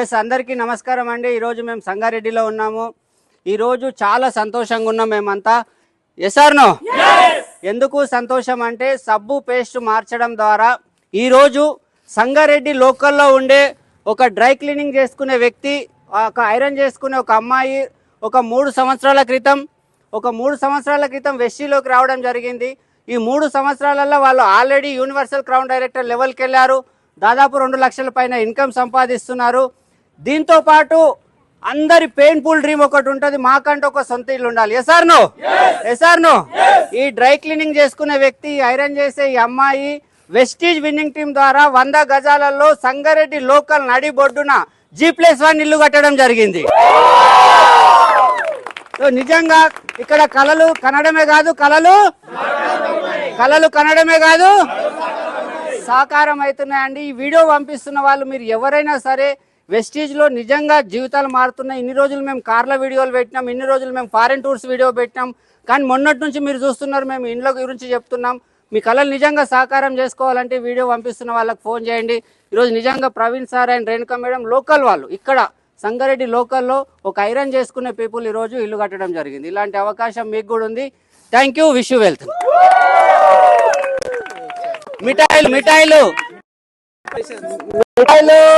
Yes అందరికీ నమస్కారం అండి. ఈరోజు మేము సంగారెడ్డిలో ఉన్నాము. ఈరోజు చాలా సంతోషంగా ఉన్నాం మేమంతా. Yes or no? ఎందుకు సంతోషం అంటే సబ్బు పేస్ట్ మార్చడం ద్వారా ఈరోజు సంగారెడ్డి లోకల్లో ఉండే ఒక డ్రై క్లీనింగ్ చేసుకునే వ్యక్తి, ఒక ఐరన్ చేసుకునే ఒక అమ్మాయి ఒక 3 సంవత్సరాల క్రితం వెస్టీలోకి రావడం జరిగింది. ఈ 3 సంవత్సరాలలో వాళ్ళు ఆల్రెడీ యూనివర్సల్ క్రౌన్ డైరెక్టర్ లెవెల్కి వెళ్ళారు. దాదాపు 2 లక్షల పైన ఇన్కమ్ సంపాదిస్తున్నారు. దీంతో పాటు అందరి పెయిన్ఫుల్ డ్రీమ్ ఒకటి ఉంటుంది, మాకంటే ఒక సొంత ఇల్లు ఉండాలి. Yes or no? ఈ డ్రై క్లీనింగ్ చేసుకునే వ్యక్తి, ఐరన్ చేసే ఈ అమ్మాయి వెస్టీజ్ విన్నింగ్ టీం ద్వారా 100 గజాలలో సంగారెడ్డి లోకల్ నడి బొడ్డున G+1 ఇల్లు కట్టడం జరిగింది. నిజంగా ఇక్కడ కలలు కనడమే కాదు సాకారం అవుతున్నాయండి. ఈ వీడియో పంపిస్తున్న వాళ్ళు మీరు ఎవరైనా సరే వెస్టీజ్లో నిజంగా జీవితాలు మారుతున్నాయి. ఇన్ని రోజులు మేము కార్ల వీడియోలు పెట్టినాం, ఇన్ని రోజులు మేము ఫారెన్ టూర్స్ వీడియో పెట్టినాం, కానీ మొన్నటి నుంచి మీరు చూస్తున్నారు మేము ఇండ్ల గురించి చెప్తున్నాం. మీ కళలు నిజంగా సాకారం చేసుకోవాలంటే వీడియో పంపిస్తున్న వాళ్ళకి ఫోన్ చేయండి. ఈరోజు నిజంగా Praveen sir and Renuka madam local వాళ్ళు ఇక్కడ సంగారెడ్డి లోకల్లో ఒక ఐరన్ చేసుకునే పీపుల్ ఈరోజు ఇల్లు కట్టడం జరిగింది. ఇలాంటి అవకాశం మీకు కూడా ఉంది. Thank you, wish you wealth. మిఠాయిలు